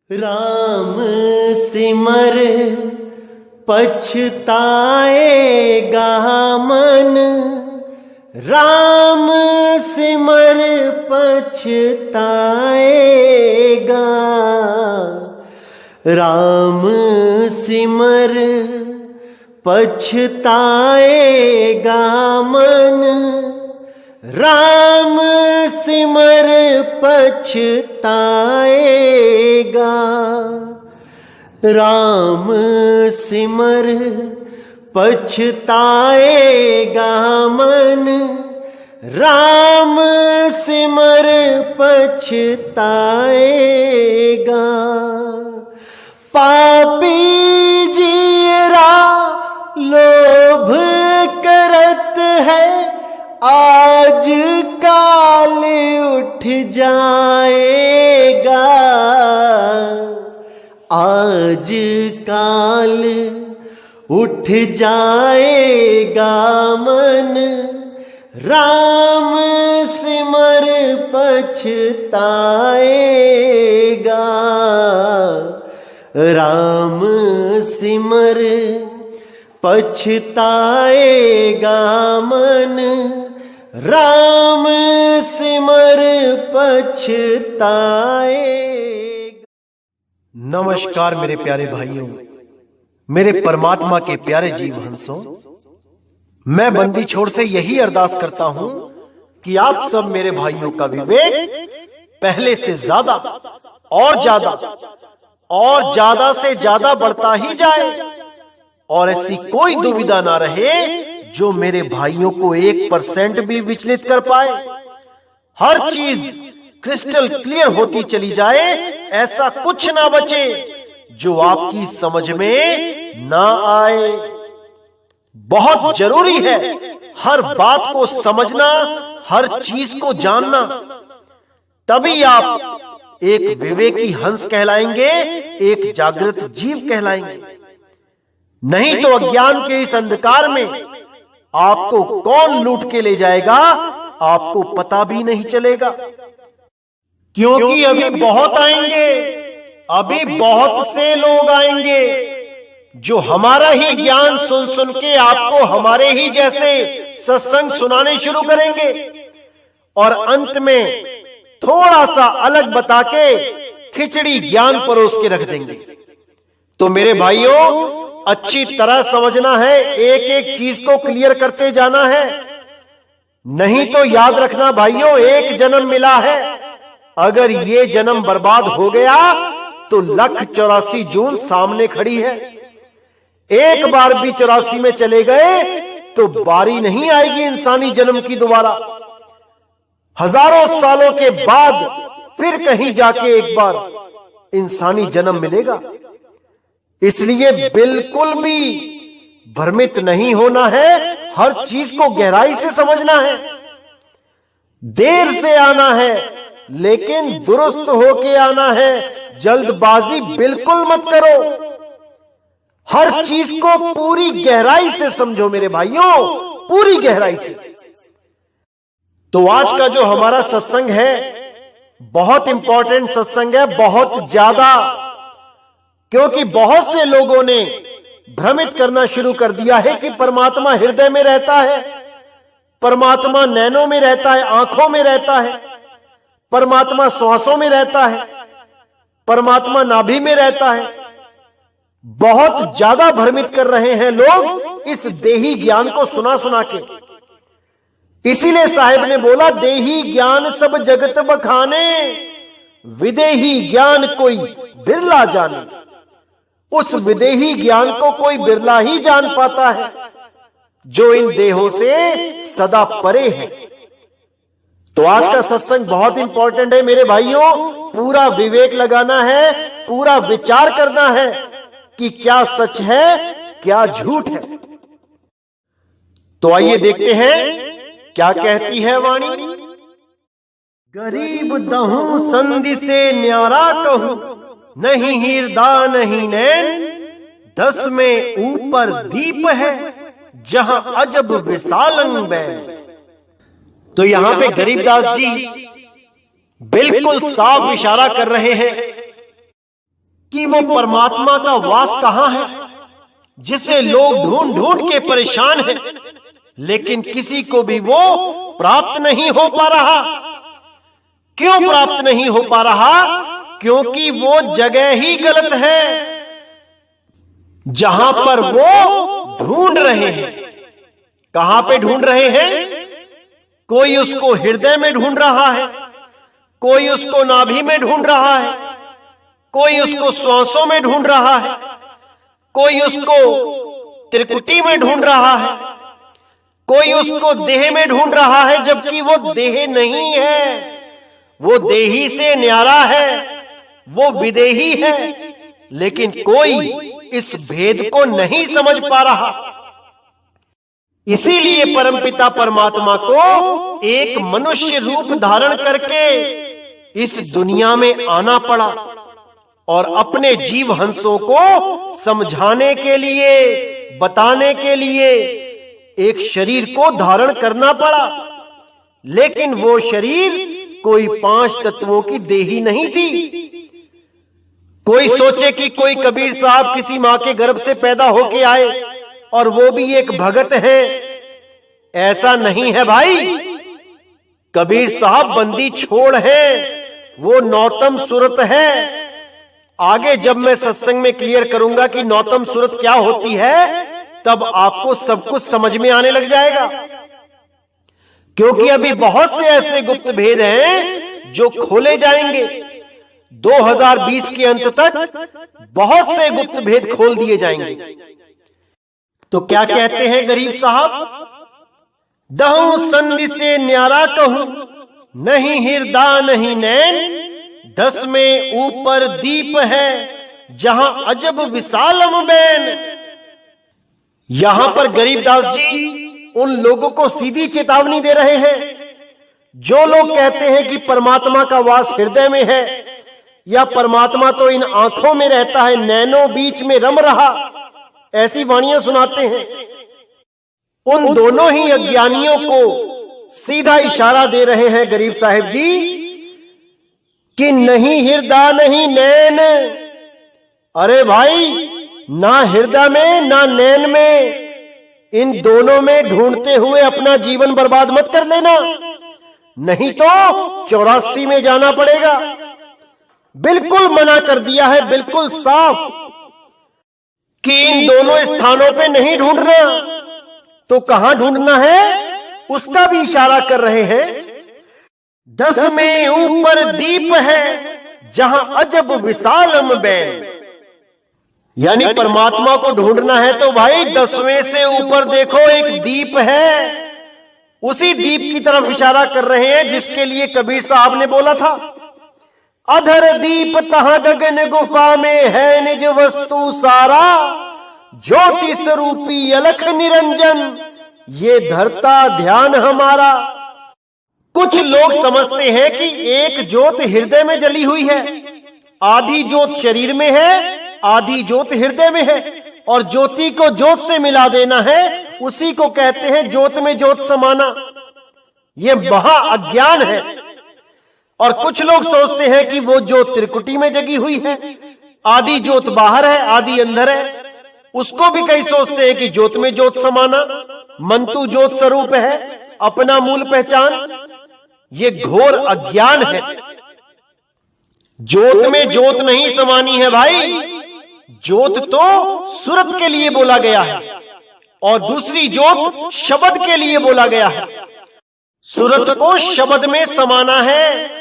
राम सिमर पछताएगा मन, राम सिमर पछताएगा, राम सिमर पछताएगा मन, राम सिमर पछताएगा, राम सिमर पछताएगा मन, राम सिमर पछताएगा। पापी जीरा लोभ करत है, आज काल उठ जाएगा, आज काल उठ जाएगा मन, राम सिमर पछताएगा, राम सिमर पछताएगा मन, राम सिमर पछताएगा। नमस्कार मेरे प्यारे भाइयों, मेरे परमात्मा के प्यारे जीव हंसों, मैं बंदी छोड़ से यही अरदास करता हूं कि आप सब मेरे भाइयों का विवेक पहले से ज्यादा और ज्यादा से ज्यादा बढ़ता ही जाए, और ऐसी कोई दुविधा ना रहे जो मेरे भाइयों को 1% भी विचलित कर पाए। हर चीज क्रिस्टल क्लियर होती चली जाए, ऐसा कुछ ना बचे जो आपकी समझ में ना आए। बहुत जरूरी है हर बात को समझना, हर चीज को जानना, तभी आप एक विवेकी हंस कहलाएंगे, एक जागृत जीव कहलाएंगे। नहीं तो अज्ञान के इस अंधकार में आपको कौन लूट के ले जाएगा, आपको पता भी नहीं चलेगा। क्योंकि अभी बहुत आएंगे, अभी बहुत से लोग आएंगे जो हमारा ही ज्ञान सुन सुन के आपको हमारे ही जैसे सत्संग सुनाने शुरू करेंगे, और अंत में थोड़ा सा अलग बता के खिचड़ी ज्ञान परोस के रख देंगे। तो मेरे भाइयों, अच्छी तरह समझना है, एक एक चीज को क्लियर करते जाना है। नहीं तो याद रखना भाइयों, एक जन्म मिला है, अगर ये जन्म बर्बाद हो गया तो 1,84 जून सामने खड़ी है। एक बार भी 84 में चले गए तो बारी नहीं आएगी इंसानी जन्म की दोबारा। हजारों सालों के बाद फिर कहीं जाके एक बार इंसानी जन्म मिलेगा। इसलिए बिल्कुल भी भ्रमित नहीं होना है, हर चीज को गहराई से समझना है। देर से आना है लेकिन दुरुस्त होके आना है, जल्दबाजी बिल्कुल मत करो। हर चीज को पूरी गहराई से समझो मेरे भाइयों, पूरी गहराई से। तो आज का जो हमारा सत्संग है बहुत इंपॉर्टेंट सत्संग है, बहुत ज्यादा, क्योंकि बहुत से लोगों ने भ्रमित करना शुरू कर दिया है कि परमात्मा हृदय में रहता है, परमात्मा नैनों में रहता है, आंखों में रहता है, परमात्मा श्वासों में रहता है, परमात्मा नाभि में रहता है। बहुत ज्यादा भ्रमित कर रहे हैं लोग इस देही ज्ञान को सुना सुना के। इसीलिए साहिब ने बोला, देही ज्ञान सब जगत बखाने, विदेही ज्ञान कोई बिरला जाने। उस विदेही ज्ञान को कोई बिरला ही जान पाता है जो इन देहों से सदा परे है। तो आज का सत्संग बहुत इंपॉर्टेंट है मेरे भाइयों, पूरा विवेक लगाना है, पूरा विचार करना है कि क्या सच है क्या झूठ है। तो आइए देखते हैं क्या कहती है वाणी। गरीब दहूं संधि से न्यारा कहूं, नहीं हीरदा नहीं नैन, 10 में ऊपर दीप है, जहां अजब विशालंग बैन। तो यहां पे गरीबदास जी बिल्कुल साफ इशारा कर रहे हैं कि वो परमात्मा का वास कहां है, जिसे लोग ढूंढ ढूंढ के परेशान हैं, लेकिन किसी को भी वो प्राप्त नहीं हो पा रहा। क्यों प्राप्त नहीं हो पा रहा? क्योंकि वो जगह ही गलत है जहां पर वो ढूंढ रहे हैं। कहां पे ढूंढ रहे हैं? कोई उसको हृदय में ढूंढ रहा है, कोई उसको नाभि में ढूंढ रहा है, कोई उसको श्वासों में ढूंढ रहा है, कोई उसको त्रिकुटी में ढूंढ रहा है, कोई उसको देह में ढूंढ रहा है, जबकि वो देह नहीं है, वो देही से न्यारा है, वो विदेही है। लेकिन कोई इस भेद को नहीं समझ पा रहा। इसीलिए परमपिता परमात्मा को एक मनुष्य रूप धारण करके इस दुनिया में आना पड़ा और अपने जीव हंसों को समझाने के लिए, बताने के लिए एक शरीर को धारण करना पड़ा। लेकिन वो शरीर कोई 5 तत्वों की देही नहीं थी। कोई सोचे कि कोई कबीर साहब किसी मां के गर्भ से पैदा होके आए और वो भी एक भगत है। ऐसा नहीं है भाई। कबीर साहब बंदी छोड़ है, वो नौतम सूरत है। आगे जब मैं सत्संग में क्लियर करूंगा कि नौतम सूरत क्या होती है, तब आपको सब कुछ समझ में आने लग जाएगा। क्योंकि अभी बहुत से ऐसे गुप्त भेद हैं जो खोले जाएंगे। 2020 के अंत तक बहुत से गुप्त भेद खोल दिए जाएंगे। तो क्या कहते हैं गरीब साहब? दहूं संधि से न्यारा कहूं, नहीं हिरदा नहीं नैन, 10 में ऊपर दीप है, जहां अजब विशालम बैन। यहां पर गरीबदास जी उन लोगों को सीधी चेतावनी दे रहे हैं जो लोग कहते हैं कि परमात्मा का वास हृदय में है, या परमात्मा तो इन आंखों में रहता है, नैनों बीच में रम रहा, ऐसी वाणियां सुनाते हैं। उन दोनों ही अज्ञानियों को सीधा इशारा दे रहे हैं गरीब साहिब जी कि नहीं हृदय नहीं नैन। अरे भाई, ना हृदय में ना नैन में, इन दोनों में ढूंढते हुए अपना जीवन बर्बाद मत कर लेना, नहीं तो 84 में जाना पड़ेगा। बिल्कुल मना कर दिया है, बिल्कुल साफ, कि इन दोनों स्थानों पे नहीं ढूंढना। तो कहां ढूंढना है उसका भी इशारा कर रहे हैं। 10 में ऊपर दीप है, जहां अजब विशालम बैन। यानी परमात्मा को ढूंढना है तो भाई 10वें से ऊपर देखो एक दीप है। उसी दीप की तरफ इशारा कर रहे हैं जिसके लिए कबीर साहब ने बोला था, अधर दीप तहां गगन गुफा में है निज वस्तु सारा, ज्योति स्वरूपी अलख निरंजन, ये धरता ध्यान हमारा। कुछ लोग समझते हैं कि एक ज्योत हृदय में जली हुई है, आधी ज्योत शरीर में है, आधी ज्योत हृदय में है, और ज्योति को ज्योत से मिला देना है, उसी को कहते हैं ज्योत में ज्योत समाना। यह महा अज्ञान है। और कुछ लोग सोचते हैं कि वो ज्योत त्रिकुटी में जगी हुई है, आधी ज्योत बाहर है, आधी अंदर है। उसको भी कई सोचते हैं कि ज्योत में ज्योत समाना, मंतु ज्योत स्वरूप है, अपना मूल पहचान। ये घोर अज्ञान है। ज्योत में ज्योत नहीं समानी है भाई। ज्योत तो सूरत के लिए बोला गया है और दूसरी ज्योत शब्द के लिए बोला गया है। सूरत को शब्द में समाना है,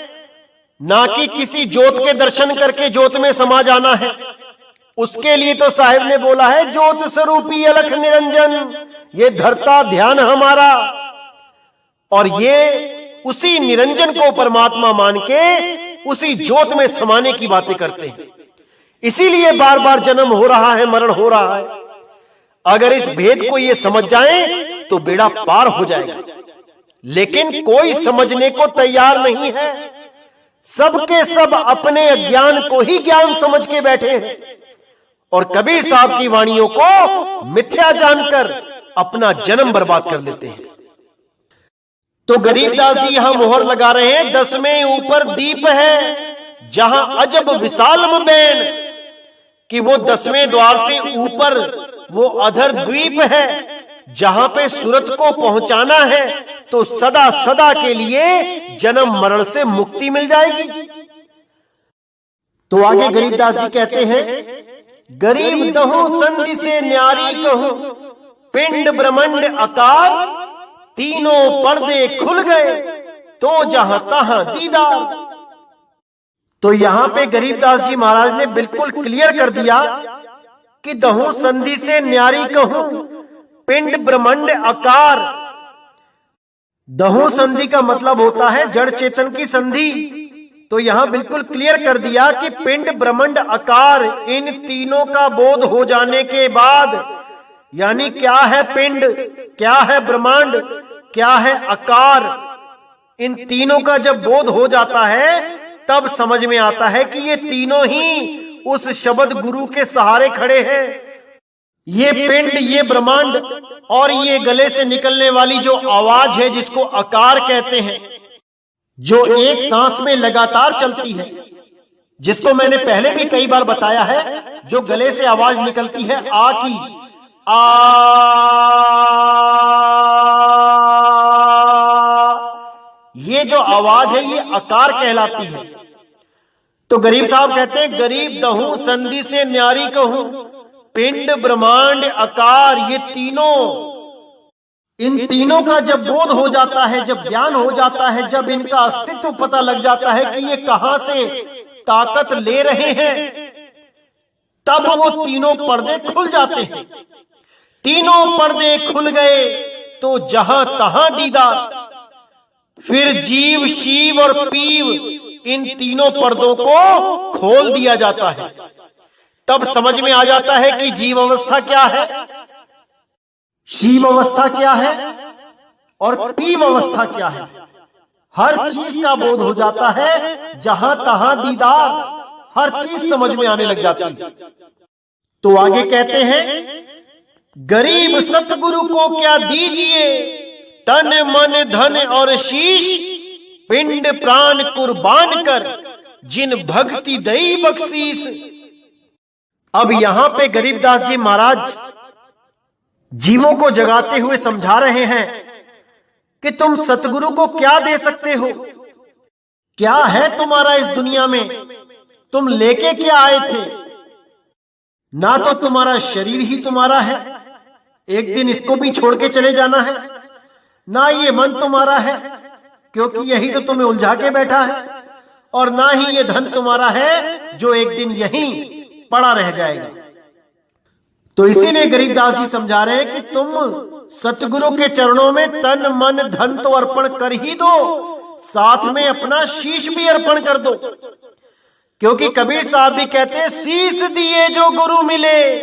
ना कि किसी ज्योत के दर्शन करके ज्योत में समा जाना है। उसके लिए तो साहिब ने बोला है, ज्योत स्वरूपी अलख निरंजन, ये धरता ध्यान हमारा। और ये उसी निरंजन को परमात्मा मान के उसी ज्योत में समाने की बातें करते हैं। इसीलिए बार बार जन्म हो रहा है, मरण हो रहा है। अगर इस भेद को ये समझ जाएं तो बेड़ा पार हो जाएगा। लेकिन कोई समझने को तैयार नहीं है। सबके सब अपने अज्ञान को ही ज्ञान समझ के बैठे हैं और कबीर साहब की वाणियों को मिथ्या जानकर अपना जन्म बर्बाद कर लेते हैं। तो गरीबदास जी यहां मोहर लगा रहे हैं, 10 में ऊपर दीप है, जहां अजब विशालम बैन। कि वो 10वें द्वार से ऊपर वो अधर द्वीप है जहां पे सूरत को पहुंचाना है, तो सदा सदा के लिए जन्म मरण से मुक्ति मिल जाएगी। तो आगे गरीबदास जी कहते हैं, गरीब दहु संधि से न्यारी कहूं, पिंड ब्रह्मंड आकार, तीनों पर्दे खुल गए तो जहां तहां दीदार। तो यहां पे गरीबदास जी महाराज ने बिल्कुल क्लियर कर दिया कि दहु संधि से न्यारी कहूं, पिंड ब्रह्मंड आकार। दहु संधि का मतलब होता है जड़ चेतन की संधि। तो यहां बिल्कुल क्लियर कर दिया कि पिंड ब्रह्मंड आकार, इन तीनों का बोध हो जाने के बाद, यानी क्या है पिंड, क्या है ब्रह्मांड, क्या है आकार, इन तीनों का जब बोध हो जाता है तब समझ में आता है कि ये तीनों ही उस शब्द गुरु के सहारे खड़े हैं। ये पिंड, ये ब्रह्मांड और ये गले से निकलने वाली जो आवाज है जिसको आकार कहते हैं, जो एक सांस में लगातार चलती है, जिसको मैंने पहले भी कई बार बताया है, जो गले से आवाज निकलती है आ की, आ, ये जो आवाज है ये आकार कहलाती है। तो गरीब साहब कहते हैं, गरीब दहूं संधि से न्यारी कहूं, पिंड ब्रह्मांड आकार, ये तीनों, इन तीनों का जब बोध हो जाता है, जब ज्ञान हो जाता है, जब इनका अस्तित्व पता लग जाता है कि ये कहां से ताकत ले रहे हैं, तब वो तीनों पर्दे खुल जाते हैं। तीनों पर्दे खुल गए तो जहां तहां दीदार। फिर जीव, शिव और पीव, इन तीनों पर्दों को खोल दिया जाता है। तब समझ में आ जाता है कि जीव अवस्था क्या है, शिव अवस्था क्या है और पीव अवस्था क्या है। हर चीज का बोध हो जाता है, जहां तहां दीदार, हर चीज समझ में आने लग जाती है। तो आगे कहते हैं, गरीब सतगुरु को क्या दीजिए, तन मन धन और शीश, पिंड प्राण कुर्बान कर, जिन भक्ति दई बख्शीश। अब यहां पे गरीबदास जी महाराज जीवों को जगाते हुए समझा रहे हैं कि तुम सतगुरु को क्या दे सकते हो, क्या है तुम्हारा इस दुनिया में, तुम लेके क्या आए थे। ना तो तुम्हारा शरीर ही तुम्हारा है, एक दिन इसको भी छोड़ के चले जाना है, ना ये मन तुम्हारा है क्योंकि यही तो तुम्हें उलझा के बैठा है, और ना ही ये धन तुम्हारा है जो एक दिन यहीं पड़ा रह जाएगा। तो इसीलिए गरीबदास जी समझा रहे हैं कि तुम सतगुरु के चरणों में तन मन धन तो अर्पण कर ही दो, साथ में अपना शीश भी अर्पण कर दो। क्योंकि कबीर साहब भी कहते हैं, शीश दिए जो गुरु मिले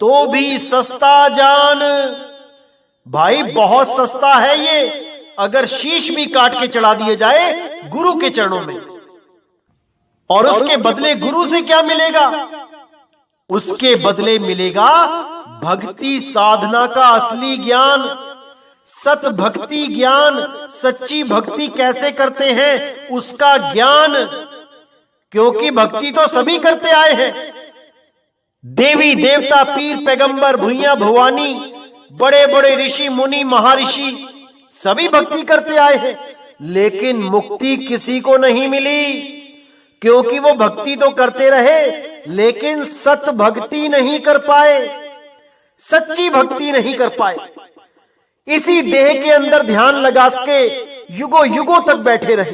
तो भी सस्ता जान। भाई बहुत सस्ता है ये, अगर शीश भी काट के चढ़ा दिए जाए गुरु के चरणों में। और उसके बदले गुरु से क्या मिलेगा, उसके बदले मिलेगा भक्ति साधना का असली ज्ञान, सत भक्ति ज्ञान, सच्ची भक्ति कैसे करते हैं उसका ज्ञान। क्योंकि भक्ति तो सभी करते आए हैं, देवी देवता पीर पैगंबर भुइया भवानी, बड़े बड़े ऋषि मुनि महर्षि सभी भक्ति करते आए हैं, लेकिन मुक्ति किसी को नहीं मिली। क्योंकि वो भक्ति तो करते रहे लेकिन सत भक्ति नहीं कर पाए, सच्ची भक्ति नहीं कर पाए। इसी देह के अंदर ध्यान लगा के युगों युगों तक बैठे रहे।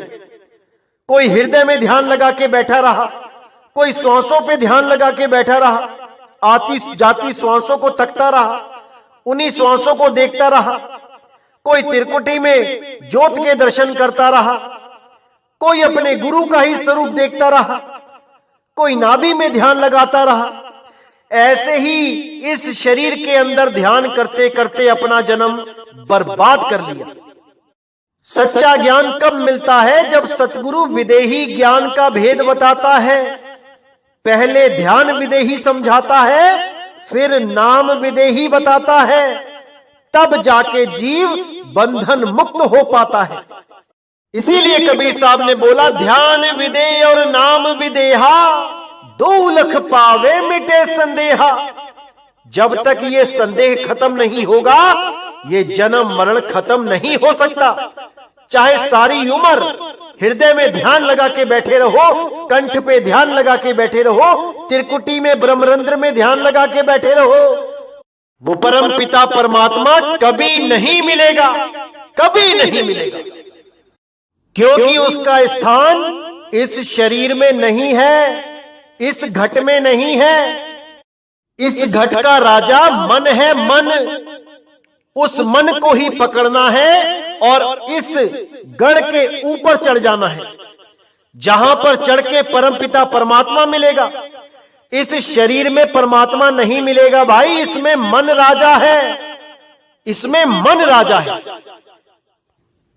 कोई हृदय में ध्यान लगा के बैठा रहा, कोई श्वासों पे ध्यान लगा के बैठा रहा, आती जाती श्वासों को तकता रहा, उन्हीं श्वासों को देखता रहा। कोई त्रिकुटी में ज्योत के दर्शन करता रहा, कोई अपने गुरु का ही स्वरूप देखता रहा, कोई नाभि में ध्यान लगाता रहा। ऐसे ही इस शरीर के अंदर ध्यान करते करते अपना जन्म बर्बाद कर लिया। सच्चा ज्ञान कब मिलता है, जब सतगुरु विदेही ज्ञान का भेद बताता है। पहले ध्यान विदेही समझाता है, फिर नाम विदेही बताता है, तब जाके जीव बंधन मुक्त हो पाता है। इसीलिए कबीर साहब ने बोला, ध्यान विदेह और नाम विदेहा दो लख पावे मिटे संदेहा। जब तक ये संदेह खत्म नहीं होगा, ये जन्म मरण खत्म नहीं हो सकता। चाहे सारी उम्र हृदय में ध्यान लगा के बैठे रहो, कंठ पे ध्यान लगा के बैठे रहो, त्रिकुटी में ब्रह्मरंध्र में ध्यान लगा के बैठे रहो, वो परम पिता परमात्मा कभी नहीं मिलेगा, कभी नहीं मिलेगा। क्योंकि उसका स्थान इस शरीर में नहीं है, इस घट में नहीं है। इस घट का राजा मन है, मन। उस मन को ही पकड़ना है और इस गढ़ के ऊपर चढ़ जाना है, जहां पर चढ़ के परमपिता परमात्मा मिलेगा। इस शरीर में परमात्मा नहीं मिलेगा भाई, इसमें मन राजा है, इसमें मन राजा है।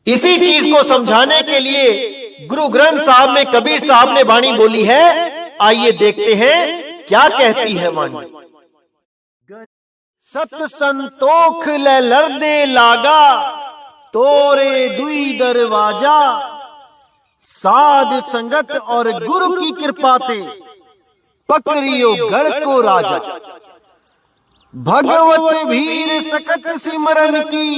इसी चीज को समझाने के लिए गुरु ग्रंथ साहब में कबीर साहब ने वाणी बोली है। आइए देखते हैं क्या कहती है वाणी। सत संतोख ले लरदे लागा, तोरे दुई दरवाजा। साध संगत और गुरु की कृपा ते, पकड़ियो गढ़ को राजा। भगवत भीर सकत सिमरन की,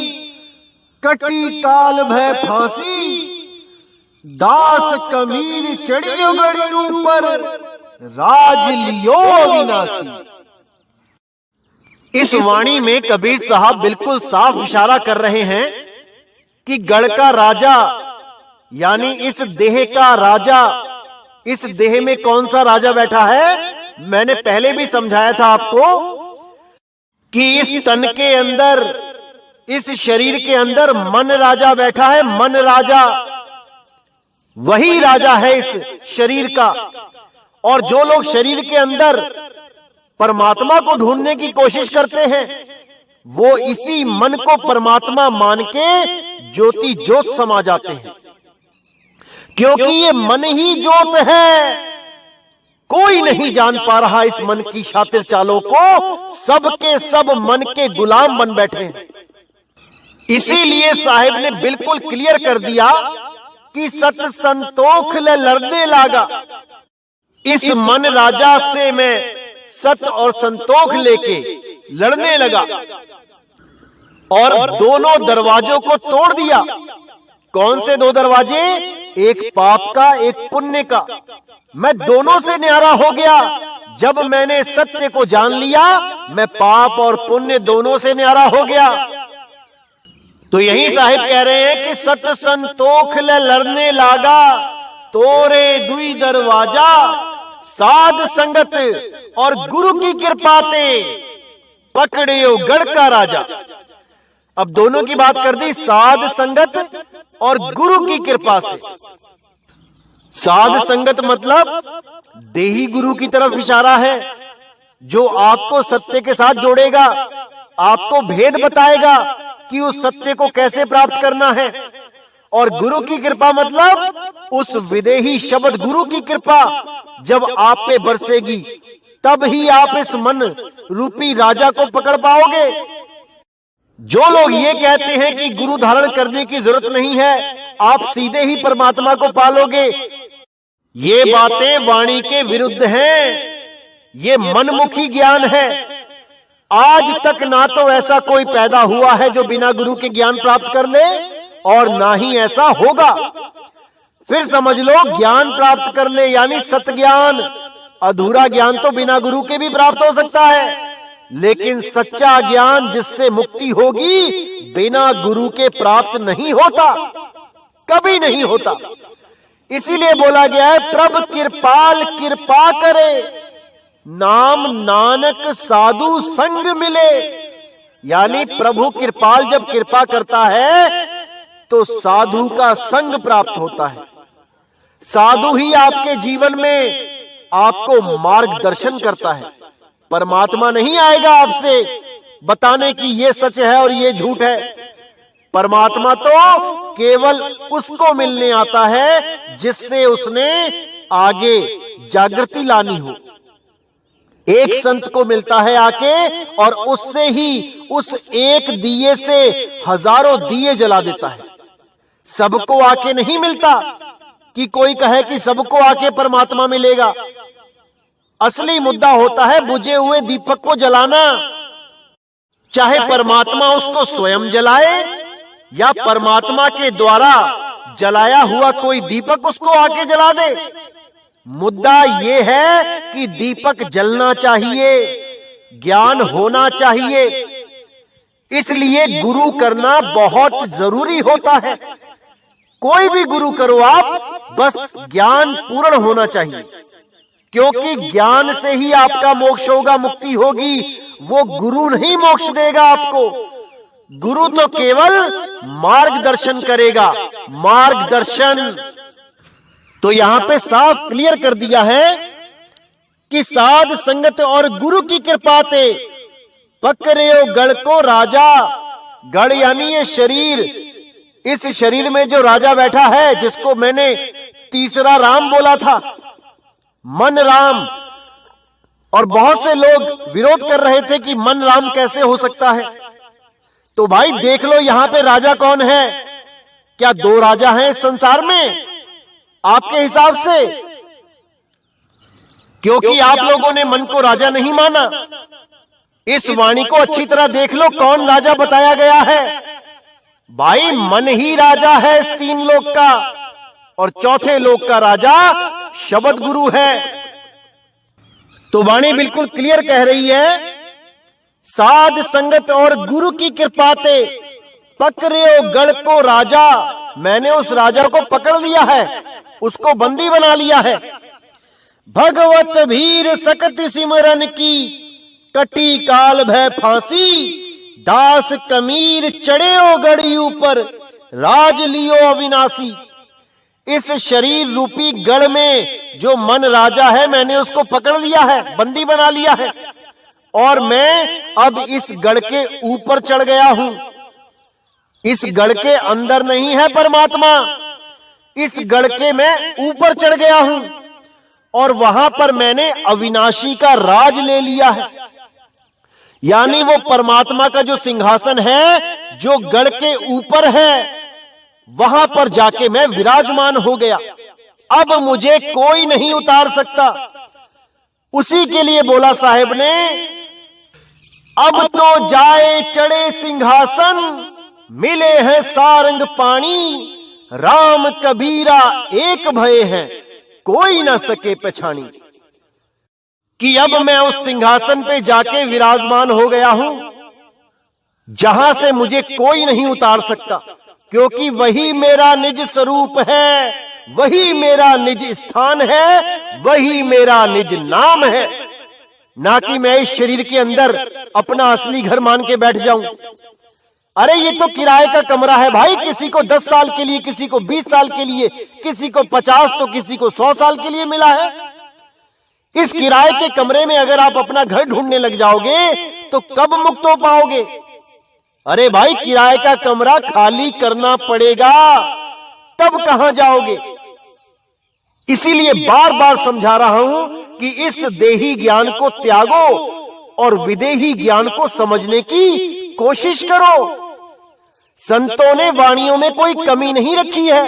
कटी काल भय फांसी। दास कबीर चढ़ियो गढ़ी ऊपर, राज लियो विनाशी। इस वाणी में कबीर साहब बिल्कुल साफ इशारा कर रहे हैं कि गढ़ का राजा यानी इस देह का राजा, इस देह में कौन सा राजा बैठा है। मैंने पहले भी समझाया था आपको कि इस तन के अंदर, इस शरीर के अंदर मन राजा बैठा है। मन राजा वही राजा है इस शरीर का। और जो लोग शरीर के अंदर परमात्मा को ढूंढने की कोशिश करते हैं, वो इसी मन को परमात्मा मान के ज्योति ज्योत समा जाते हैं, क्योंकि ये मन ही ज्योत है। कोई नहीं जान पा रहा इस मन की शातिर चालों को, सब के सब मन के गुलाम बन बैठे हैं। इसीलिए साहिब ने बिल्कुल क्लियर कर दिया कि सत संतोख ले लड़ने लागा। इस मन राजा से मैं सत और संतोख लेके लड़ने लगा और दोनों दरवाजों को तोड़ दिया। कौन से दो दरवाजे? एक पाप का, एक पुण्य का। मैं दोनों से न्यारा हो गया। जब मैंने सत्य को जान लिया, मैं पाप और पुण्य दोनों से न्यारा हो गया। तो यही साहिब कह रहे हैं कि सत संतोख ले लड़ने लागा, तोरे दुई दरवाजा। साध संगत और गुरु की कृपा ते, पकड़ियो गढ़ का राजा। अब दोनों की बात कर दी, साध संगत और गुरु की कृपा से। साध संगत मतलब देही गुरु की तरफ इशारा है, जो आपको सत्य के साथ जोड़ेगा, आपको भेद बताएगा कि उस सत्य को कैसे प्राप्त करना है। और गुरु की कृपा मतलब उस विदेही शब्द गुरु की कृपा जब आप पे बरसेगी, तब ही आप इस मन रूपी राजा को पकड़ पाओगे। जो लोग ये कहते हैं कि गुरु धारण करने की जरूरत नहीं है, आप सीधे ही परमात्मा को पालोगे, ये बातें वाणी के विरुद्ध हैं। ये मनमुखी ज्ञान है। आज तक ना तो ऐसा कोई पैदा हुआ है जो बिना गुरु के ज्ञान प्राप्त कर ले, और ना ही ऐसा होगा। फिर समझ लो, ज्ञान प्राप्त कर ले यानी सत ज्ञान। अधूरा ज्ञान तो बिना गुरु के भी प्राप्त हो सकता है, लेकिन सच्चा ज्ञान जिससे मुक्ति होगी, बिना गुरु के प्राप्त नहीं होता, कभी नहीं होता। इसीलिए बोला गया है, प्रभ कृपाल कृपा करे, नाम नानक साधु संग मिले। यानी प्रभु कृपाल जब कृपा करता है तो साधु का संग प्राप्त होता है। साधु ही आपके जीवन में आपको मार्गदर्शन करता है। परमात्मा नहीं आएगा आपसे बताने कि ये सच है और ये झूठ है। परमात्मा तो केवल उसको मिलने आता है जिससे उसने आगे जागृति लानी हो। एक संत को मिलता है आके, और उससे ही, उस एक दिए से हजारों दिए जला देता है। सबको आके नहीं मिलता कि कोई कहे कि सबको आके परमात्मा मिलेगा। असली मुद्दा होता है बुझे हुए दीपक को जलाना। चाहे परमात्मा उसको स्वयं जलाए या परमात्मा के द्वारा जलाया हुआ कोई दीपक उसको आके जला दे, मुद्दा यह है कि दीपक जलना चाहिए, ज्ञान होना चाहिए। इसलिए गुरु करना बहुत जरूरी होता है। कोई भी गुरु करो आप, बस ज्ञान पूर्ण होना चाहिए, क्योंकि ज्ञान से ही आपका मोक्ष होगा, मुक्ति होगी। वो गुरु नहीं मोक्ष देगा आपको। गुरु तो केवल मार्गदर्शन करेगा, मार्गदर्शन। तो यहां पे साफ क्लियर कर दिया है कि साध संगत और गुरु की कृपा ते पकड़े गढ़ को राजा। गढ़ यानी ये शरीर, इस शरीर में जो राजा बैठा है, जिसको मैंने तीसरा राम बोला था, मन राम। और बहुत से लोग विरोध कर रहे थे कि मन राम कैसे हो सकता है। तो भाई देख लो यहां पे राजा कौन है। क्या दो राजा हैं इस संसार में आपके हिसाब से? क्योंकि आप लोगों ने मन को राजा नहीं माना। इस वाणी को अच्छी तरह देख लो, कौन राजा बताया गया है। भाई मन ही राजा है इस तीन लोक का, और चौथे लोक का राजा शब्द गुरु है। तो वाणी बिल्कुल क्लियर कह रही है, साध संगत और गुरु की कृपा ते पकड़े गढ़ को राजा। मैंने उस राजा को पकड़ लिया है, उसको बंदी बना लिया है। भगवत भीर सकत सिमरन की कटी काल भय फांसी। दास कमीर चढ़े ओ गढ़ी ऊपर राज लियो अविनाशी। इस शरीर रूपी गढ़ में जो मन राजा है, मैंने उसको पकड़ लिया है, बंदी बना लिया है, और मैं अब इस गढ़ के ऊपर चढ़ गया हूं। इस गढ़ के अंदर नहीं है परमात्मा, इस गढ़ के मैं ऊपर चढ़ गया हूं, और वहां पर मैंने अविनाशी का राज ले लिया है। यानी वो परमात्मा का जो सिंहासन है, जो गढ़ के ऊपर है, वहां पर जाके मैं विराजमान हो गया। अब मुझे कोई नहीं उतार सकता। उसी के लिए बोला साहेब ने, अब तो जाए चढ़े सिंहासन, मिले हैं सारंग पानी। राम कबीरा एक भय है, कोई ना सके पहचानी। कि अब मैं उस सिंहासन पे जाके विराजमान हो गया हूं, जहां से मुझे कोई नहीं उतार सकता, क्योंकि वही मेरा निज स्वरूप है, वही मेरा निज स्थान है, वही मेरा निज नाम है। ना कि मैं इस शरीर के अंदर अपना असली घर मान के बैठ जाऊं। अरे ये तो किराए का कमरा है भाई, किसी को 10 साल के लिए, किसी को 20 साल के लिए, किसी को 50 तो किसी को 100 साल के लिए मिला है। इस किराए के कमरे में अगर आप अपना घर ढूंढने लग जाओगे तो कब मुक्त हो पाओगे? अरे भाई किराए का कमरा खाली करना पड़ेगा, तब कहां जाओगे? इसीलिए बार बार समझा रहा हूं कि इस देही ज्ञान को त्यागो और विदेही ज्ञान को समझने की कोशिश करो। संतों ने वाणियों में कोई कमी नहीं रखी है,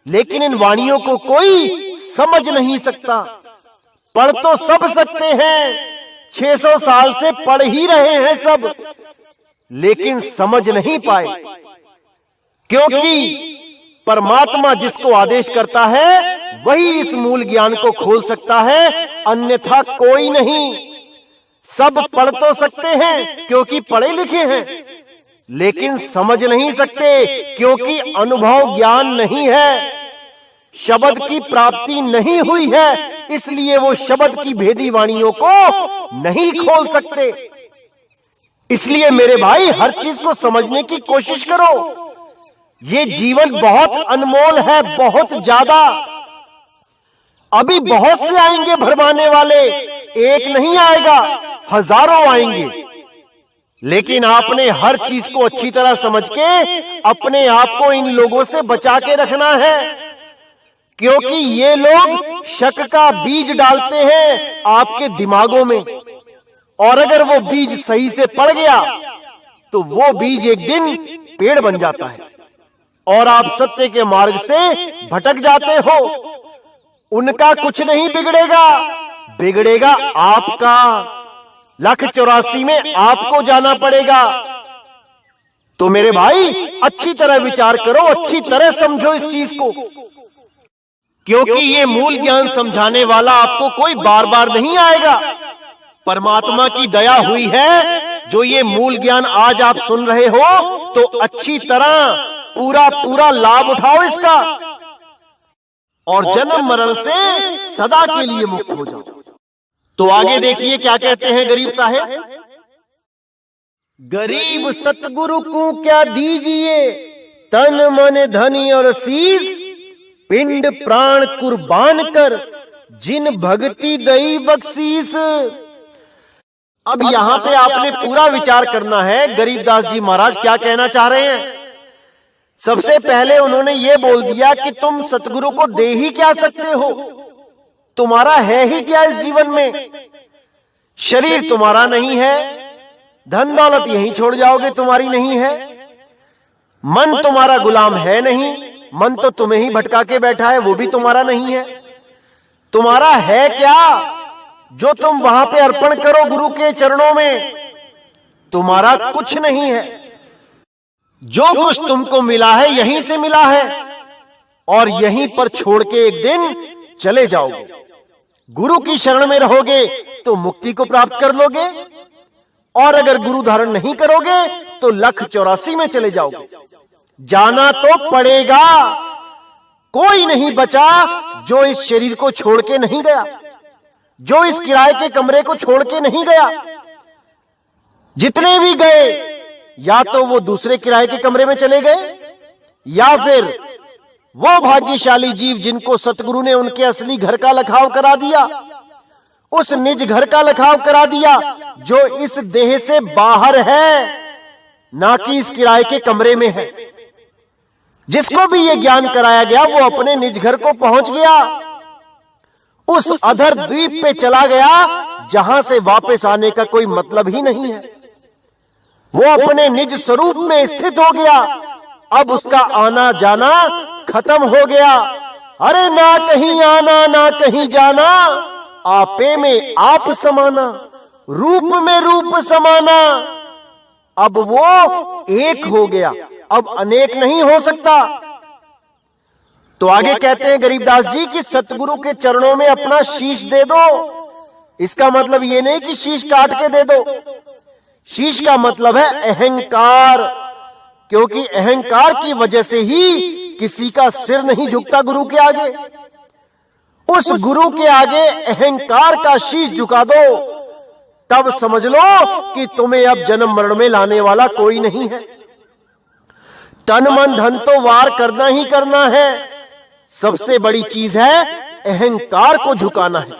लेकिन इन वाणियों को कोई समझ नहीं सकता। पढ़ तो सब सकते हैं, 600 साल से पढ़ ही रहे हैं सब, लेकिन समझ नहीं पाए। क्योंकि परमात्मा जिसको आदेश करता है वही इस मूल ज्ञान को खोल सकता है, अन्यथा कोई नहीं। सब पढ़ तो सकते हैं क्योंकि पढ़े लिखे हैं, लेकिन समझ नहीं सकते क्योंकि अनुभव ज्ञान नहीं है, शब्द की प्राप्ति नहीं हुई है। इसलिए वो शब्द की भेदी वाणियों को नहीं खोल सकते। इसलिए मेरे भाई हर चीज को समझने की कोशिश करो। ये जीवन बहुत अनमोल है, बहुत ज्यादा। अभी बहुत से आएंगे भरमाने वाले, एक नहीं आएगा, हजारों आएंगे। लेकिन आपने हर चीज को अच्छी तरह समझ के अपने आप को इन लोगों से बचा के रखना है, क्योंकि ये लोग शक का बीज डालते हैं आपके दिमागों में, और अगर वो बीज सही से पड़ गया तो वो बीज एक दिन पेड़ बन जाता है और आप सत्य के मार्ग से भटक जाते हो। उनका कुछ नहीं बिगड़ेगा, बिगड़ेगा आपका। 1,84,000 में आपको जाना पड़ेगा। तो मेरे भाई अच्छी तरह विचार करो, अच्छी तरह समझो इस चीज को, क्योंकि ये मूल ज्ञान समझाने वाला आपको कोई बार बार नहीं आएगा। परमात्मा की दया हुई है जो ये मूल ज्ञान आज आप सुन रहे हो, तो अच्छी तरह पूरा लाभ उठाओ इसका और जन्म मरण से सदा के लिए मुक्त हो जाओ। तो आगे देखिए क्या कहते हैं गरीब साहेब। गरीब सतगुरु को क्या दीजिए, तन मन धन और शीस, पिंड प्राण कुर्बान कर जिन भक्ति दई बख्शीस। अब यहां पे आपने पूरा विचार करना है गरीबदास जी महाराज क्या कहना चाह रहे हैं। सबसे पहले उन्होंने ये बोल दिया कि तुम सतगुरु को दे ही क्या सकते हो, तुम्हारा है ही क्या इस जीवन में। शरीर तुम्हारा नहीं है, धन दौलत यहीं छोड़ जाओगे, तुम्हारी नहीं है। मन तुम्हारा गुलाम है नहीं, मन तो तुम्हें ही भटका के बैठा है, वो भी तुम्हारा नहीं है। तुम्हारा है क्या जो तुम वहां पे अर्पण करो गुरु के चरणों में, तुम्हारा कुछ नहीं है। जो कुछ तुमको मिला है यहीं से मिला है और यहीं पर छोड़ के एक दिन चले जाओगे। गुरु की शरण में रहोगे तो मुक्ति को प्राप्त कर लोगे, और अगर गुरु धारण नहीं करोगे तो 1,84,000 में चले जाओगे। जाना तो पड़ेगा, कोई नहीं बचा जो इस शरीर को छोड़ के नहीं गया, जो इस किराए के कमरे को छोड़ के नहीं गया। जितने भी गए या तो वो दूसरे किराए के कमरे में चले गए, या फिर वो भाग्यशाली जीव जिनको सतगुरु ने उनके असली घर का लखाव करा दिया, उस निज घर का लखाव करा दिया जो इस देह से बाहर है, ना कि इस किराए के कमरे में है। जिसको भी ये ज्ञान कराया गया वो अपने निज घर को पहुंच गया, उस अधर द्वीप पे चला गया जहां से वापस आने का कोई मतलब ही नहीं है। वो अपने निज स्वरूप में स्थित हो गया, अब उसका आना जाना खत्म हो गया। अरे ना कहीं आना ना कहीं जाना, आपे में आप समाना, रूप में रूप समाना। अब वो एक हो गया, अब अनेक नहीं हो सकता। तो आगे कहते हैं गरीबदास जी कि सतगुरु के चरणों में अपना शीश दे दो। इसका मतलब ये नहीं कि शीश काट के दे दो, शीश का मतलब है अहंकार, क्योंकि अहंकार की वजह से ही किसी का सिर नहीं झुकता गुरु के आगे। उस गुरु के आगे अहंकार का शीश झुका दो, तब समझ लो कि तुम्हें अब जन्म मरण में लाने वाला कोई नहीं है। तन मन धन तो वार करना ही करना है, सबसे बड़ी चीज है अहंकार को झुकाना है।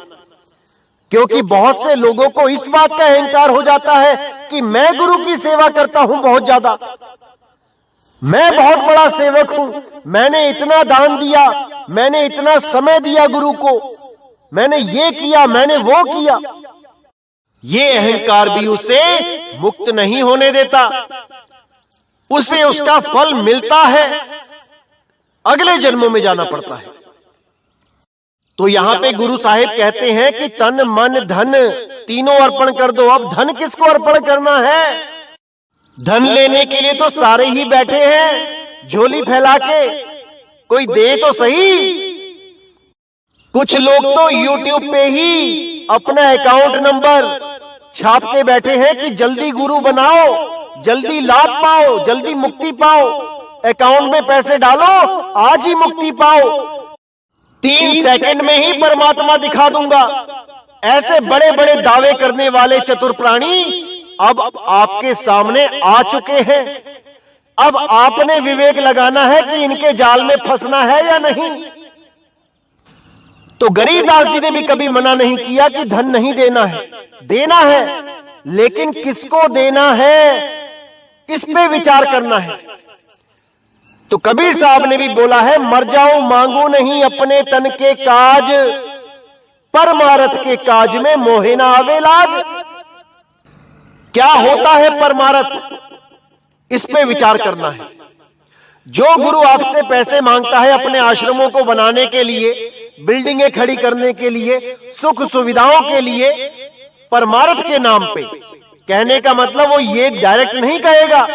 क्योंकि बहुत से लोगों को इस बात का अहंकार हो जाता है कि मैं गुरु की सेवा करता हूं बहुत ज्यादा, मैं बहुत बड़ा सेवक हूं, मैंने इतना दान दिया, मैंने इतना समय दिया गुरु को, मैंने ये किया, मैंने वो किया। ये अहंकार भी उसे मुक्त नहीं होने देता, उसे उसका फल मिलता है, अगले जन्मों में जाना पड़ता है। तो यहां पे गुरु साहिब कहते हैं कि तन मन धन तीनों अर्पण कर दो। अब धन किसको अर्पण करना है? धन लेने के लिए तो सारे ही बैठे हैं झोली फैला के, कोई दे तो सही। कुछ लोग तो YouTube पे ही अपना अकाउंट नंबर छाप के बैठे हैं कि जल्दी गुरु बनाओ, जल्दी लाभ पाओ, जल्दी मुक्ति पाओ, अकाउंट में पैसे डालो, आज ही मुक्ति पाओ, 3 सेकंड में ही परमात्मा दिखा दूंगा। ऐसे बड़े बड़े दावे करने वाले चतुर प्राणी अब आपके सामने आ चुके हैं। अब आपने विवेक लगाना है कि इनके जाल में फंसना है या नहीं। तो गरीबदास जी ने भी कभी मना नहीं किया कि धन नहीं देना है, देना है, लेकिन किसको देना है इस पे विचार करना है। तो कबीर साहब ने भी बोला है, मर जाऊं मांगू नहीं अपने तन के काज, परमारथ के काज में मोहे ना आवे लाज। क्या होता है परमारथ, इस पे विचार करना है। जो गुरु आपसे पैसे मांगता है अपने आश्रमों को बनाने के लिए, बिल्डिंगें खड़ी करने के लिए, सुख सुविधाओं के लिए, परमार्थ के नाम पे। कहने का मतलब वो ये डायरेक्ट नहीं कहेगा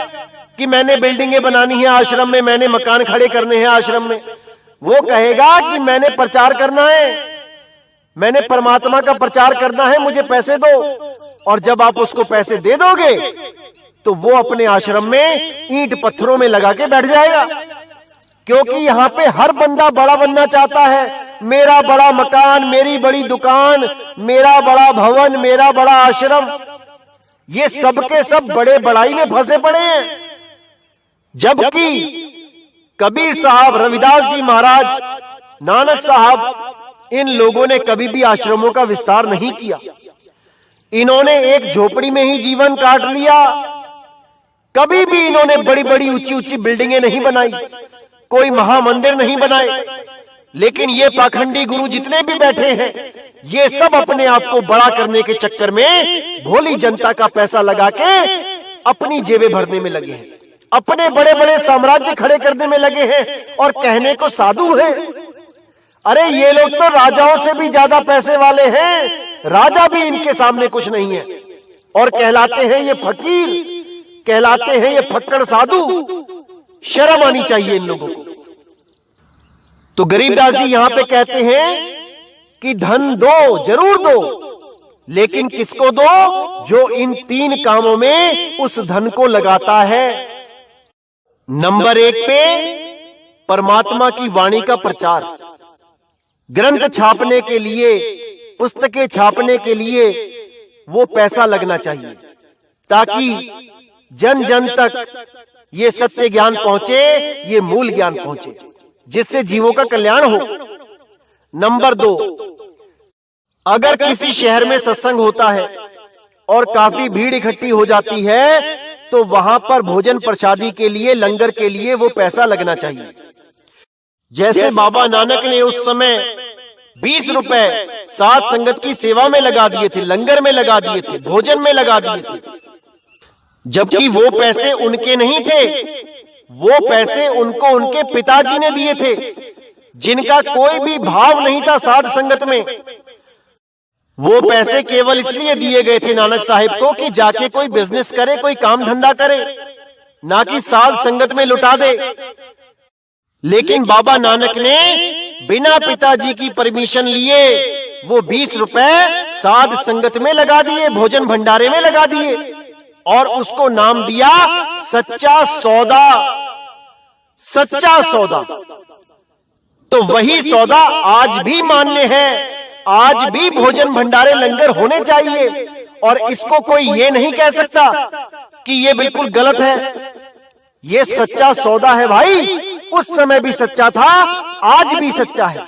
कि मैंने बिल्डिंगें बनानी है आश्रम में, मैंने मकान खड़े करने हैं आश्रम में। वो कहेगा कि मैंने प्रचार करना है, मैंने परमात्मा का प्रचार करना है, मुझे पैसे दो। और जब आप उसको पैसे दे दोगे तो वो अपने आश्रम में ईंट पत्थरों में लगा के बैठ जाएगा, क्योंकि यहां पे हर बंदा बड़ा बनना चाहता है। मेरा बड़ा मकान, मेरी बड़ी दुकान, मेरा बड़ा भवन, मेरा बड़ा आश्रम, ये सबके सब बड़े बड़ाई में फंसे पड़े हैं। जबकि कबीर साहब, रविदास जी महाराज, नानक साहब, इन लोगों ने कभी भी आश्रमों का विस्तार नहीं किया। इन्होंने एक झोपड़ी में ही जीवन काट लिया। कभी भी इन्होंने बड़ी बड़ी ऊंची ऊंची बिल्डिंगें नहीं बनाई, कोई महामंदिर नहीं बनाए। लेकिन ये पाखंडी गुरु जितने भी बैठे हैं, ये सब अपने आप को बड़ा करने के चक्कर में भोली जनता का पैसा लगा के अपनी जेबें भरने में लगे हैं, अपने बड़े बड़े साम्राज्य खड़े करने में लगे हैं और कहने को साधु हैं। अरे ये लोग तो राजाओं से भी ज्यादा पैसे वाले हैं, राजा भी इनके सामने कुछ नहीं है। और कहलाते हैं ये फकीर, कहलाते हैं ये फक्कड़ साधु। शर्म आनी चाहिए इन लोगों को। तो गरीबदास जी यहां पे कहते हैं कि धन दो, जरूर दो, लेकिन किसको दो? जो इन 3 कामों में उस धन को लगाता है। नंबर 1 पे परमात्मा की वाणी का प्रचार, ग्रंथ छापने के लिए, पुस्तकें छापने के लिए वो पैसा लगना चाहिए, ताकि जन जन तक ये सत्य ज्ञान पहुंचे, ये मूल ज्ञान पहुंचे, जिससे जीवों का कल्याण हो। नंबर 2, अगर किसी शहर में सत्संग होता है और काफी भीड़ इकट्ठी हो जाती है, तो वहां पर भोजन प्रसादी के लिए, लंगर के लिए वो पैसा लगना चाहिए। जैसे बाबा नानक ने उस समय 20 रुपए साध संगत की सेवा में लगा दिए थे, लंगर में लगा दिए थे, भोजन में लगा दिए थे, जबकि वो पैसे उनके नहीं थे, वो पैसे उनको उनके पिताजी ने दिए थे, जिनका कोई भी भाव नहीं था साध संगत में। वो पैसे केवल इसलिए दिए गए थे नानक साहिब को कि जाके कोई बिजनेस करे, कोई काम धंधा करे, ना कि साध संगत में लुटा दे। लेकिन बाबा नानक ने बिना पिताजी की परमिशन लिए वो 20 रुपए साध संगत में लगा दिए, भोजन भंडारे में लगा दिए, और उसको नाम दिया सच्चा सौदा। सच्चा सौदा। तो वही सौदा आज भी मान्य है, आज भी भोजन भंडारे लंगर होने चाहिए, और इसको कोई ये नहीं कह सकता कि ये बिल्कुल गलत है। ये सच्चा सौदा है भाई, उस समय भी सच्चा था, आज भी सच्चा है।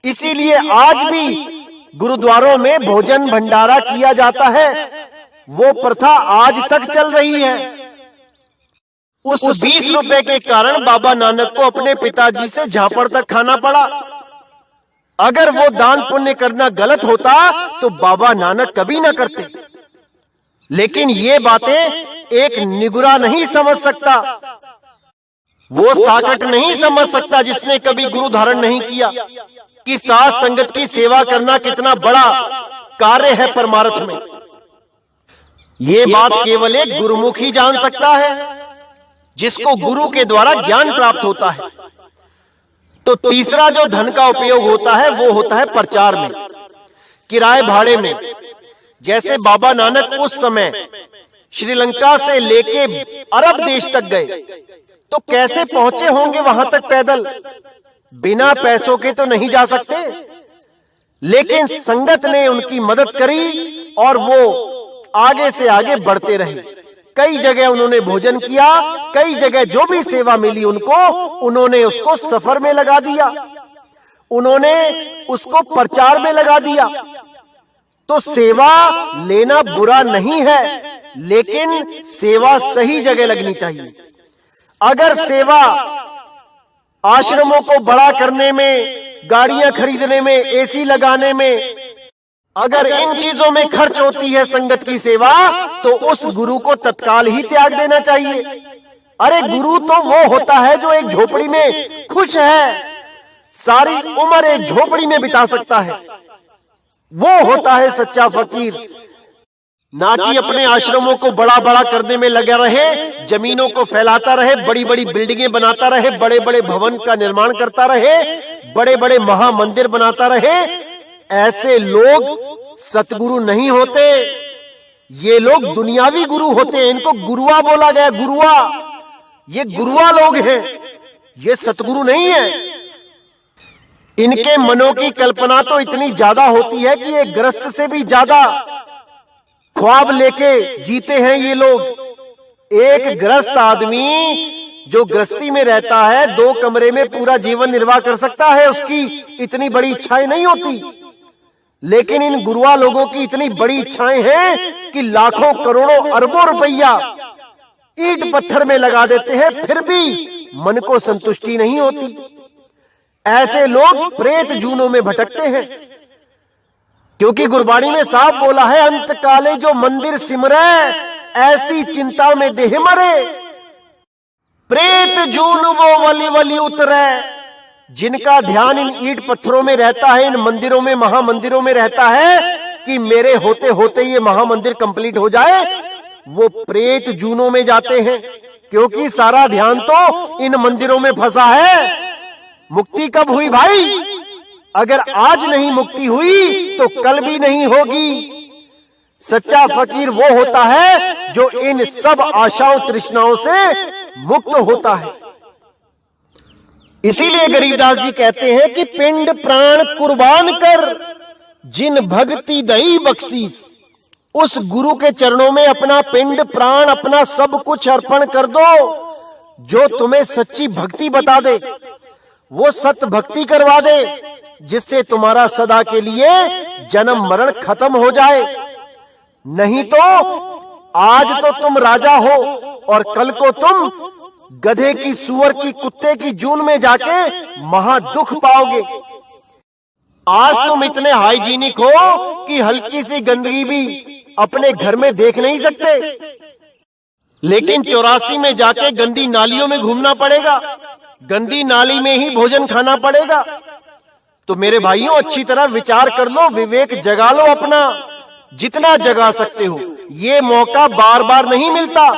इसीलिए आज भी गुरुद्वारों में भोजन भंडारा किया जाता है, वो प्रथा आज तक चल रही है। उस 20 रुपए के कारण बाबा नानक को अपने पिताजी से झापड़ तक खाना पड़ा। अगर वो दान पुण्य करना गलत होता तो बाबा नानक कभी ना करते। लेकिन ये बातें एक निगुरा नहीं समझ सकता, वो साकट नहीं समझ सकता जिसने कभी गुरु धारण नहीं किया, कि साध संगत की सेवा करना कितना बड़ा कार्य है परमार्थ में। ये बात केवल एक गुरुमुख ही जान सकता है, जिसको गुरु के द्वारा ज्ञान प्राप्त होता है। तो तीसरा जो धन का उपयोग होता है वो होता है प्रचार में, किराए भाड़े में। जैसे बाबा नानक उस समय श्रीलंका से लेके अरब देश तक गए, तो कैसे पहुंचे होंगे वहां तक पैदल? बिना पैसों के तो नहीं जा सकते। लेकिन संगत ने उनकी मदद करी और वो आगे से आगे बढ़ते रहे। कई जगह उन्होंने भोजन किया, कई जगह जो भी सेवा मिली उनको, उन्होंने उसको सफर में लगा दिया, उन्होंने उसको प्रचार में लगा दिया। तो सेवा लेना बुरा नहीं है, लेकिन सेवा सही जगह लगनी चाहिए। अगर सेवा आश्रमों को बड़ा करने में, गाड़ियां खरीदने में, एसी लगाने में, अगर इन चीजों में खर्च होती है संगत की सेवा, तो उस गुरु को तत्काल ही त्याग देना चाहिए। अरे गुरु तो वो होता है जो एक झोपड़ी में खुश है, सारी उम्र एक झोपड़ी में बिता सकता है। वो होता है सच्चा फकीर, ना कि अपने आश्रमों को बड़ा बड़ा करने में लगा रहे, जमीनों को फैलाता रहे, बड़ी बड़ी बिल्डिंगें बनाता रहे, बड़े बड़े भवन का निर्माण करता रहे, बड़े बड़े महामंदिर बनाता रहे। ऐसे लोग सतगुरु नहीं होते, ये लोग दुनियावी गुरु होते हैं। इनको गुरुआ बोला गया, गुरुआ। ये गुरुआ लोग हैं, ये सतगुरु नहीं है। इनके मनों की कल्पना तो इतनी ज्यादा होती है कि एक ग्रस्त से भी ज्यादा ख्वाब लेके जीते हैं ये लोग। एक ग्रस्त आदमी जो गृहस्थी में रहता है, 2 कमरे में पूरा जीवन निर्वाह कर सकता है, उसकी इतनी बड़ी इच्छाएं नहीं होती। लेकिन इन गुरुआ लोगों की इतनी बड़ी इच्छाएं हैं कि लाखों करोड़ों अरबों रुपया ईंट पत्थर में लगा देते हैं, फिर भी मन को संतुष्टि नहीं होती। ऐसे लोग प्रेत जूनों में भटकते हैं, क्योंकि गुरबाणी में साफ बोला है, अंत काले जो मंदिर सिमरे ऐसी चिंता में देह मरे। प्रेत जून वो वली वली उतरे। जिनका ध्यान इन ईंट पत्थरों में रहता है, इन मंदिरों में, महामंदिरों में रहता है कि मेरे होते होते ये महामंदिर कंप्लीट हो जाए, वो प्रेत जूनों में जाते हैं, क्योंकि सारा ध्यान तो इन मंदिरों में फंसा है। मुक्ति कब हुई भाई? अगर आज नहीं मुक्ति हुई तो कल भी नहीं होगी। सच्चा फकीर वो होता है जो इन सब आशाओं तृष्णाओं से मुक्त होता है। इसीलिए गरीबदास जी कहते हैं कि पिंड प्राण कुर्बान कर जिन भक्ति दई बख्शीस। उस गुरु के चरणों में अपना पिंड प्राण, अपना सब कुछ अर्पण कर दो, जो तुम्हें सच्ची भक्ति बता दे, वो सत भक्ति करवा दे, जिससे तुम्हारा सदा के लिए जन्म मरण खत्म हो जाए। नहीं तो आज तो तुम राजा हो और कल को तुम गधे की, सुअर की, कुत्ते की जून में जाके महा दुख पाओगे। आज तुम इतने हाइजीनिक हो कि हल्की सी गंदगी भी अपने घर में देख नहीं सकते, लेकिन 84 में जाके गंदी नालियों में घूमना पड़ेगा, गंदी नाली में ही भोजन खाना पड़ेगा। तो मेरे भाइयों, अच्छी तरह विचार कर लो, विवेक जगा लो अपना, जितना जगा सकते हो। ये मौका बार बार नहीं मिलता।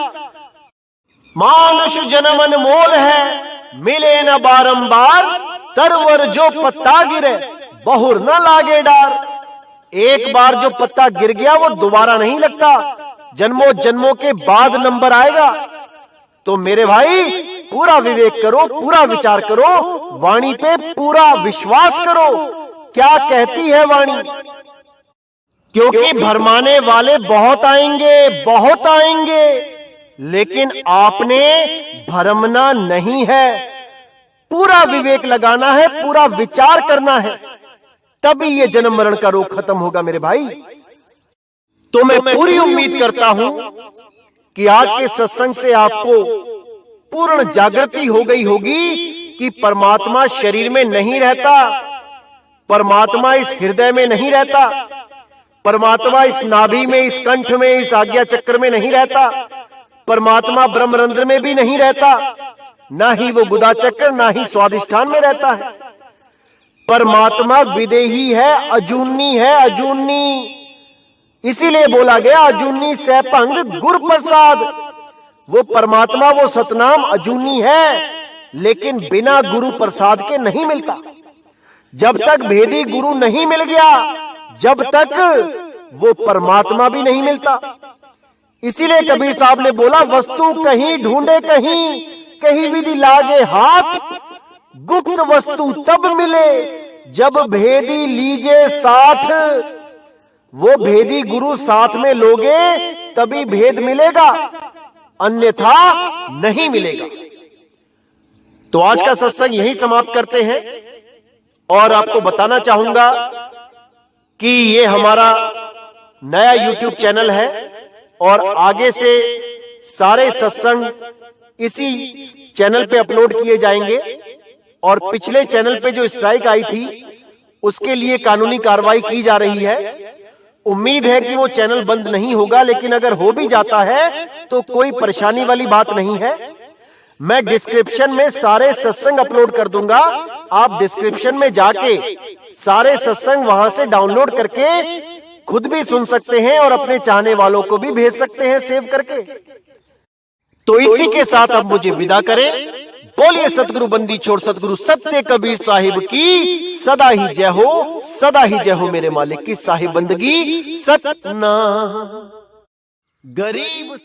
मानुष जन्म अनमोल है, मिले न बारंबार, तरवर जो पत्ता गिरे बहुर न लागे डार। एक बार जो पत्ता गिर गया वो दोबारा नहीं लगता, जन्मों जन्मों के बाद नंबर आएगा। तो मेरे भाई, पूरा विवेक करो, पूरा विचार करो, वाणी पे पूरा विश्वास करो। क्या कहती है वाणी? क्योंकि भरमाने वाले बहुत आएंगे, बहुत आएंगे, लेकिन आपने भरमना नहीं है। पूरा विवेक लगाना है, पूरा विचार करना है, तभी ये जन्म मरण का रोग खत्म होगा मेरे भाई। तो मैं पूरी उम्मीद करता हूं कि आज के सत्संग से आपको पूर्ण जागृति हो गई होगी कि परमात्मा शरीर में नहीं रहता, परमात्मा इस हृदय में नहीं रहता, परमात्मा इस नाभि में, इस कंठ में, इस आज्ञा चक्र में नहीं रहता, परमात्मा ब्रह्मरंध्र में भी नहीं रहता, ना ही वो गुदा चक्र, ना ही स्वादिष्ठान में रहता है। परमात्मा विदेही है, अजूनी है, अजूनी। इसीलिए बोला गया अजूनी सैभंग गुर प्रसाद। वो परमात्मा, वो सतनाम अजूनी है, लेकिन बिना गुरु प्रसाद के नहीं मिलता। जब तक भेदी गुरु नहीं मिल गया, जब तक वो परमात्मा भी नहीं मिलता। इसीलिए कबीर साहब ने बोला, वस्तु कहीं ढूंढे कहीं, कहीं विधि लागे हाथ, गुप्त वस्तु तब मिले जब भेदी लीजे साथ। वो भेदी गुरु साथ में लोगे तभी भेद मिलेगा, अन्यथा नहीं मिलेगा। तो आज का सत्संग यही समाप्त करते हैं, और आपको बताना चाहूंगा कि ये हमारा नया YouTube चैनल है, और आगे से सारे सत्संग इसी चैनल पे अपलोड किए जाएंगे। और पिछले चैनल पे जो स्ट्राइक आई थी, उसके लिए कानूनी कार्रवाई की जा रही है। उम्मीद है कि वो चैनल बंद नहीं होगा, लेकिन अगर हो भी जाता है तो कोई परेशानी वाली बात नहीं है। मैं डिस्क्रिप्शन में सारे सत्संग अपलोड कर दूंगा। आप डिस्क्रिप्शन में जाके सारे सत्संग वहां से डाउनलोड करके खुद भी सुन सकते हैं और अपने चाहने वालों को भी भेज सकते हैं सेव करके। तो इसी के साथ अब मुझे विदा करें। बोलिए सतगुरु बंदी छोड़ सतगुरु सत्य कबीर साहिब की सदा ही जय हो, सदा ही जय हो मेरे मालिक की साहिब बंदगी सतना। गरीब